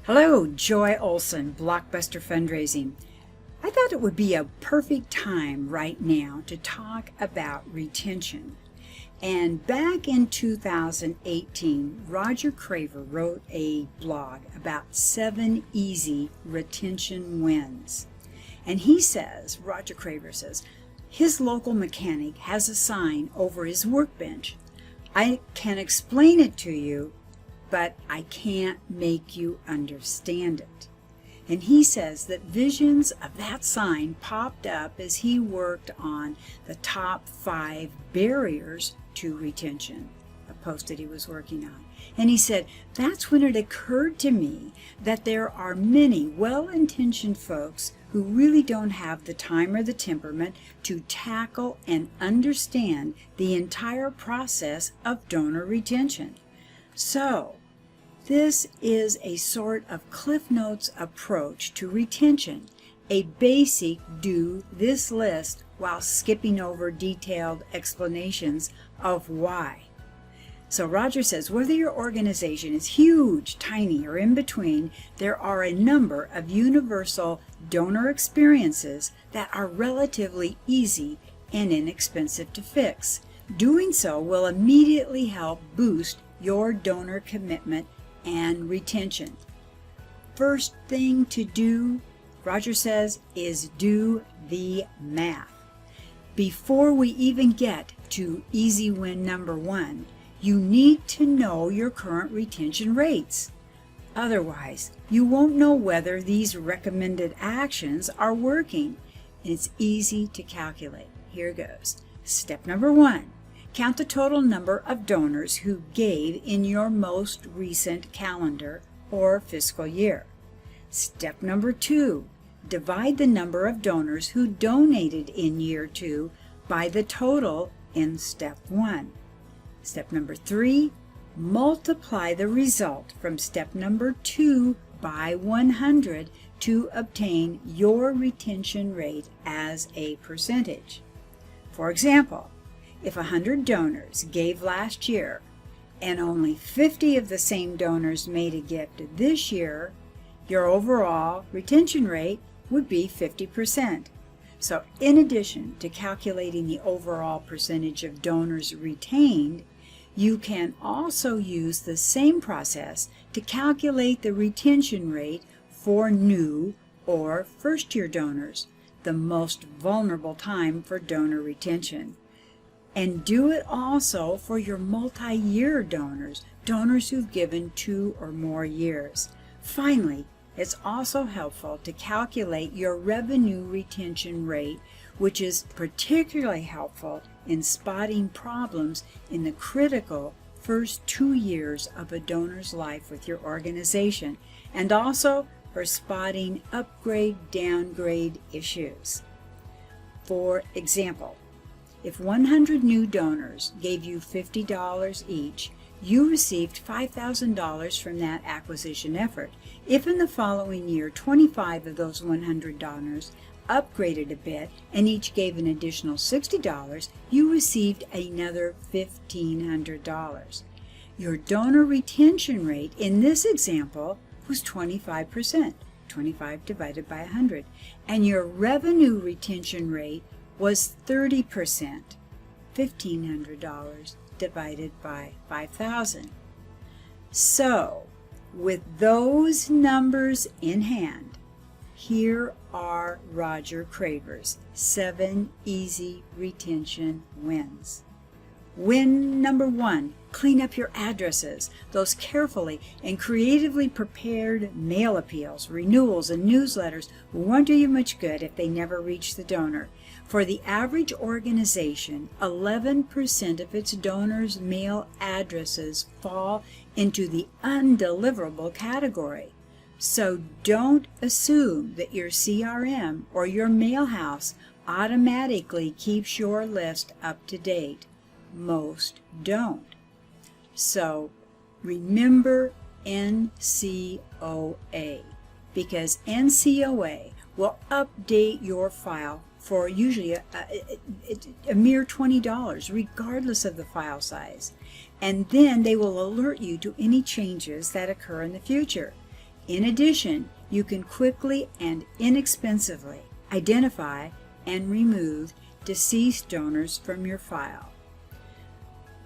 Hello, Joy Olson, Blockbuster Fundraising. I thought it would be a perfect time right now to talk about retention. And back in 2018, Roger Cravers wrote a blog about 7 easy retention wins. And he says, Roger Cravers says, his local mechanic has a sign over his workbench. I can explain it to you, but I can't make you understand it. And he says that visions of that sign popped up as he worked on the top 5 barriers to retention, a post that he was working on. And he said, that's when it occurred to me that there are many well-intentioned folks who really don't have the time or the temperament to tackle and understand the entire process of donor retention. So, this is a sort of Cliff Notes approach to retention, a basic do this list while skipping over detailed explanations of why. So Roger says, whether your organization is huge, tiny, or in between, there are a number of universal donor experiences that are relatively easy and inexpensive to fix. Doing so will immediately help boost your donor commitment and retention. First thing to do, Roger says, is do the math. Before we even get to easy win number 1, you need to know your current retention rates. Otherwise, you won't know whether these recommended actions are working. And it's easy to calculate. Here goes. Step number 1. Count the total number of donors who gave in your most recent calendar or fiscal year. Step number 2. Divide the number of donors who donated in year 2 by the total in step 1. Step number 3. Multiply the result from step number 2 by 100 to obtain your retention rate as a percentage. For example, if 100 donors gave last year and only 50 of the same donors made a gift this year, your overall retention rate would be 50%. So in addition to calculating the overall percentage of donors retained, you can also use the same process to calculate the retention rate for new or first-year donors, the most vulnerable time for donor retention. And do it also for your multi-year donors, donors who've given 2 or more years. Finally, it's also helpful to calculate your revenue retention rate, which is particularly helpful in spotting problems in the critical first 2 years of a donor's life with your organization, and also for spotting upgrade-downgrade issues. For example, if 100 new donors gave you $50 each, you received $5,000 from that acquisition effort. If in the following year 25 of those 100 donors upgraded a bit and each gave an additional $60, you received another $1,500. Your donor retention rate in this example was 25%, 25 divided by 100, and your revenue retention rate was 30%, $1,500 divided by 5,000. So, with those numbers in hand, here are Roger Cravers' 7 easy retention wins. Win number 1, clean up your addresses. Those carefully and creatively prepared mail appeals, renewals, and newsletters won't do you much good if they never reach the donor. For the average organization, 11% of its donors' mail addresses fall into the undeliverable category. So don't assume that your CRM or your mailhouse automatically keeps your list up to date. Most don't. So remember NCOA, because NCOA will update your file for usually a mere $20, regardless of the file size. And then they will alert you to any changes that occur in the future. In addition, you can quickly and inexpensively identify and remove deceased donors from your file.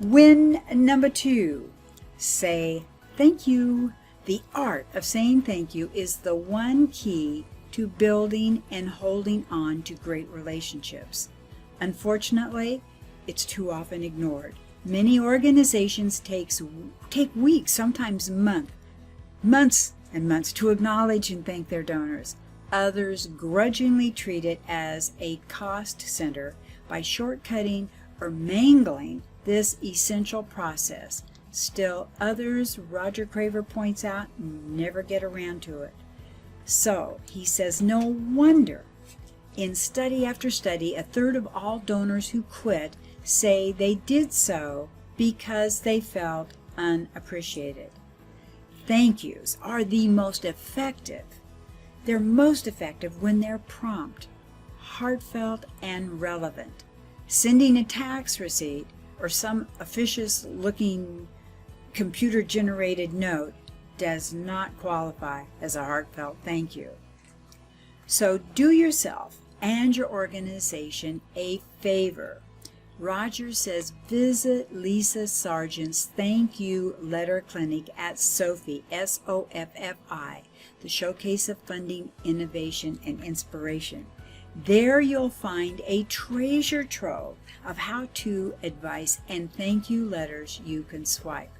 Win number 2, say thank you. The art of saying thank you is the one key to building and holding on to great relationships. Unfortunately, it's too often ignored. Many organizations take weeks, sometimes months and months to acknowledge and thank their donors. Others grudgingly treat it as a cost center by shortcutting or mangling this essential process. Still others, Roger Cravers points out, never get around to it. So he says, no wonder in study after study, a third of all donors who quit say they did so because they felt unappreciated. Thank yous are the most effective. They're most effective when they're prompt, heartfelt, and relevant. Sending a tax receipt or some officious-looking computer-generated note does not qualify as a heartfelt thank you. So do yourself and your organization a favor. Roger says visit Lisa Sargeant's Thank You Letter Clinic at SOFI, S-O-F-F-I, the Showcase of Funding, Innovation, and Inspiration. There you'll find a treasure trove of how-to advice and thank you letters you can swipe.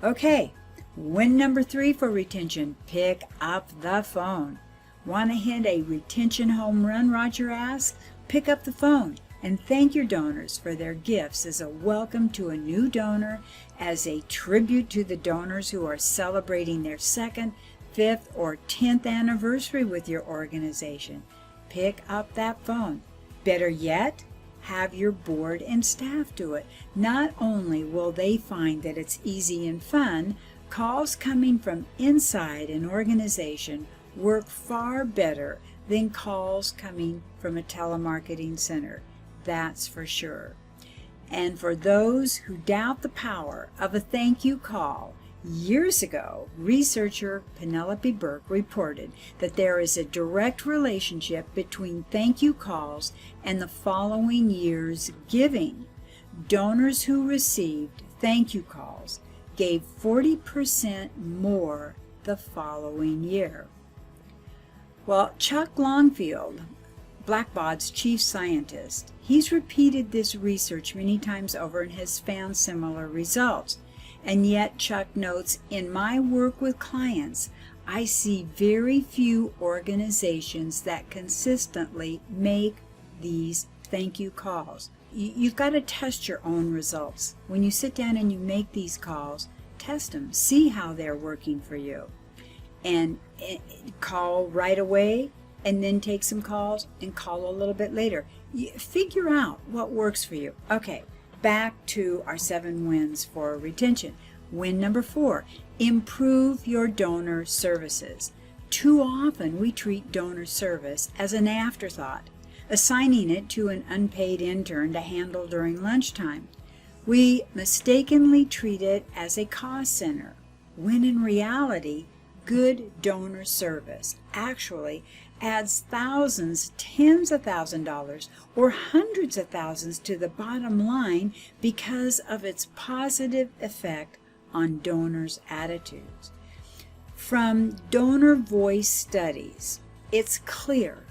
Okay, win number 3 for retention, pick up the phone. Want to hit a retention home run, Roger asks? Pick up the phone and thank your donors for their gifts as a welcome to a new donor, as a tribute to the donors who are celebrating their 2nd, 5th, or 10th anniversary with your organization. Pick up that phone. Better yet, have your board and staff do it. Not only will they find that it's easy and fun, calls coming from inside an organization work far better than calls coming from a telemarketing center. That's for sure. And for those who doubt the power of a thank you call, years ago, researcher Penelope Burke reported that there is a direct relationship between thank you calls and the following year's giving. Donors who received thank you calls gave 40% more the following year. Well, Chuck Longfield, Blackbaud's chief scientist, he's repeated this research many times over and has found similar results. And yet Chuck notes, in my work with clients, I see very few organizations that consistently make these thank you calls. You've got to test your own results. When you sit down and you make these calls, test them, see how they're working for you. And call right away, and then take some calls, and call a little bit later. Figure out what works for you. Okay, back to our 7 wins for retention. Win number 4, improve your donor services. Too often we treat donor service as an afterthought, assigning it to an unpaid intern to handle during lunchtime. We mistakenly treat it as a cost center, when in reality, good donor service actually adds thousands, tens of $1,000s, or hundreds of thousands to the bottom line because of its positive effect on donors' attitudes. From donor voice studies, it's clear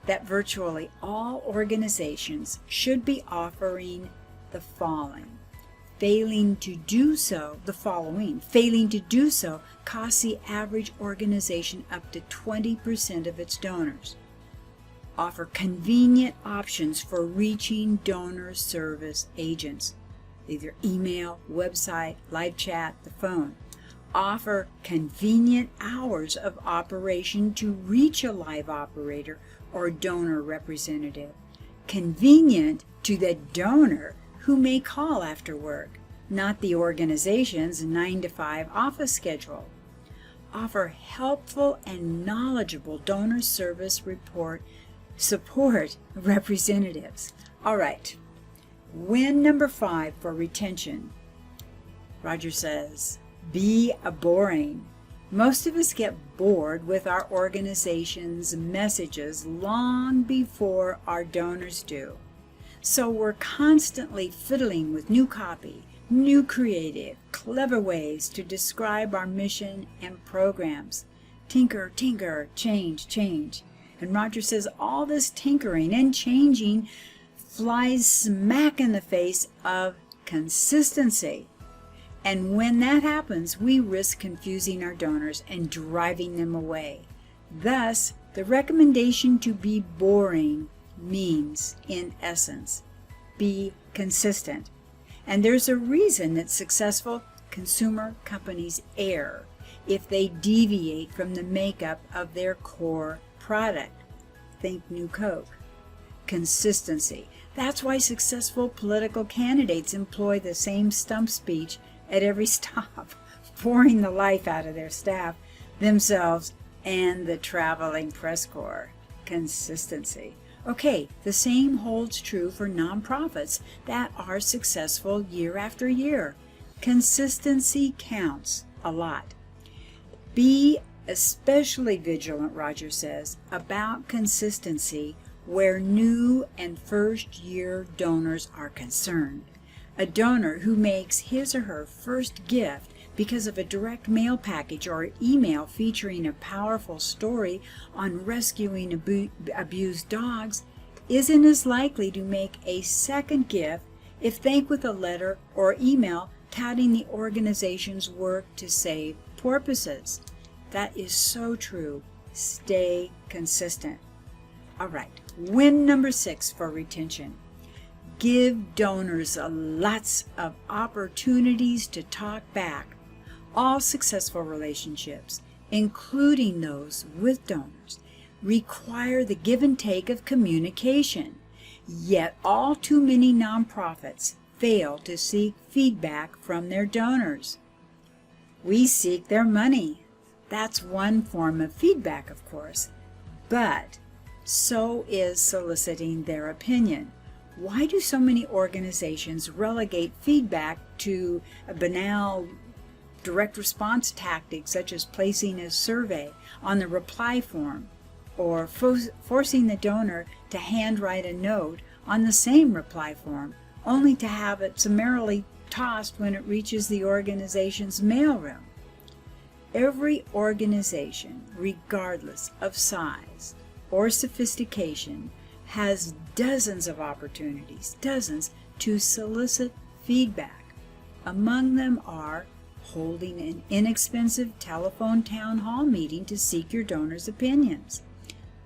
that virtually all organizations should be offering the following. Failing to do so costs the average organization up to 20% of its donors. Offer convenient options for reaching donor service agents, either email, website, live chat, the phone. Offer convenient hours of operation to reach a live operator or donor representative. Convenient to the donor who may call after work, not the organization's 9-to-5 office schedule. Offer helpful and knowledgeable donor service support representatives. All right, win number 5 for retention. Roger says, be boring. Most of us get bored with our organization's messages long before our donors do. So we're constantly fiddling with new copy, new creative, clever ways to describe our mission and programs. Tinker, tinker, change, change. And Roger says all this tinkering and changing flies smack in the face of consistency. And when that happens, we risk confusing our donors and driving them away. Thus, the recommendation to be boring means, in essence, be consistent. And there's a reason that successful consumer companies err if they deviate from the makeup of their core product. Think New Coke. Consistency. That's why successful political candidates employ the same stump speech at every stop, pouring the life out of their staff, themselves, and the traveling press corps. Consistency. Okay, the same holds true for nonprofits that are successful year after year. Consistency counts a lot. Be especially vigilant, Roger says, about consistency where new and first-year donors are concerned. A donor who makes his or her first gift because of a direct mail package or email featuring a powerful story on rescuing abused dogs isn't as likely to make a second gift if thanked with a letter or email touting the organization's work to save porpoises. That is so true. Stay consistent. All right, win number 6 for retention. Give donors lots of opportunities to talk back. All successful relationships, including those with donors, require the give and take of communication. Yet all too many nonprofits fail to seek feedback from their donors. We seek their money. That's one form of feedback, of course, but so is soliciting their opinion. Why do so many organizations relegate feedback to a banal direct response tactic such as placing a survey on the reply form or forcing the donor to handwrite a note on the same reply form, only to have it summarily tossed when it reaches the organization's mailroom? Every organization, regardless of size or sophistication, has dozens of opportunities, to solicit feedback. Among them are holding an inexpensive telephone town hall meeting to seek your donors' opinions.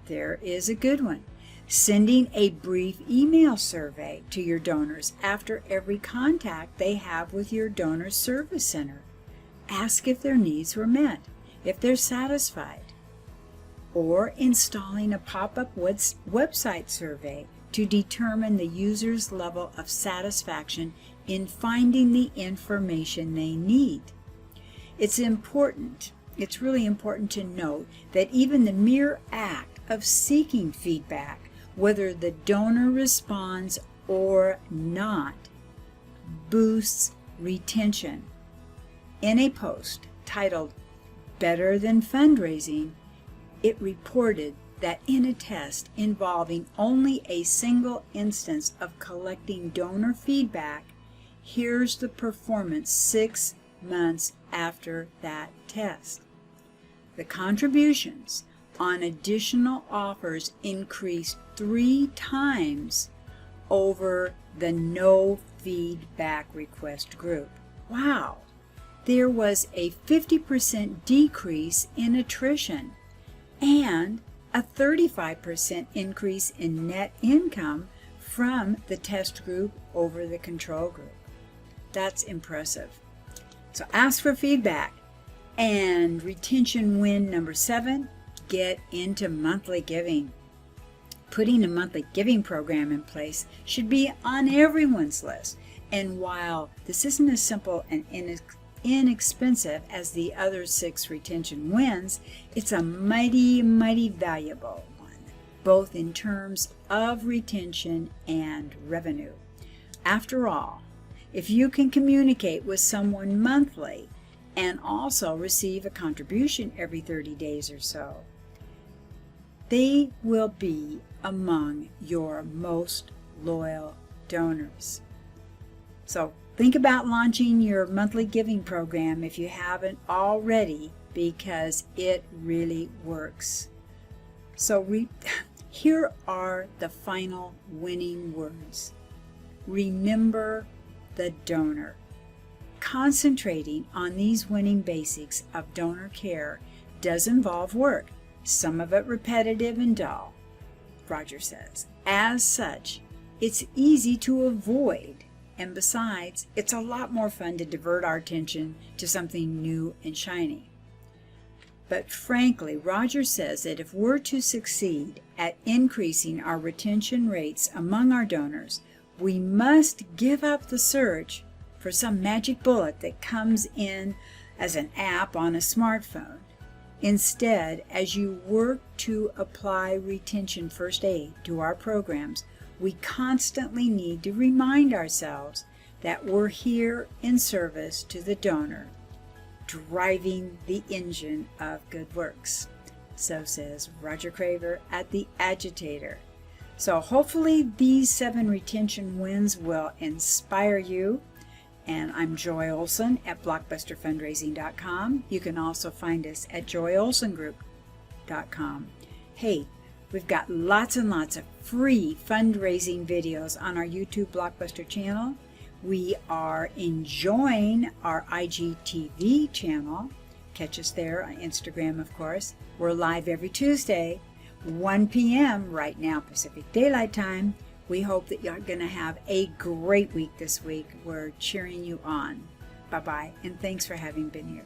There is a good one. Sending a brief email survey to your donors after every contact they have with your donor service center. Ask if their needs were met, if they're satisfied. Or installing a pop-up website survey to determine the user's level of satisfaction in finding the information they need. It's really important to note that even the mere act of seeking feedback, whether the donor responds or not, boosts retention. In a post titled "Better Than Fundraising," it reported that in a test involving only a single instance of collecting donor feedback, here's the performance 6 months after that test. The contributions on additional offers increased 3 times over the no feedback request group. Wow! There was a 50% decrease in attrition and a 35% increase in net income from the test group over the control group. That's impressive. So ask for feedback. And retention win number 7, get into monthly giving. Putting a monthly giving program in place should be on everyone's list. And while this isn't as simple and inexpensive as the other 6 retention wins, it's a mighty valuable one, both in terms of retention and revenue. After all, if you can communicate with someone monthly and also receive a contribution every 30 days or so. They will be among your most loyal donors. So think about launching your monthly giving program if you haven't already, because it really works. So here are the final winning words. Remember the donor. Concentrating on these winning basics of donor care does involve work, some of it repetitive and dull, Roger says. As such, it's easy to avoid, and besides, it's a lot more fun to divert our attention to something new and shiny. But frankly, Roger says that if we're to succeed at increasing our retention rates among our donors, we must give up the search for some magic bullet that comes in as an app on a smartphone. Instead, as you work to apply retention first aid to our programs, we constantly need to remind ourselves that we're here in service to the donor, driving the engine of good works. So says Roger Cravers at The Agitator. So hopefully these 7 retention wins will inspire you. And I'm Joy Olson at blockbusterfundraising.com. You can also find us at joyolsongroup.com. Hey, we've got lots and lots of free fundraising videos on our YouTube Blockbuster channel. We are enjoying our IGTV channel. Catch us there on Instagram, of course. We're live every Tuesday, 1 p.m. right now, Pacific Daylight Time. We hope that you're going to have a great week this week. We're cheering you on. Bye-bye, and thanks for having been here.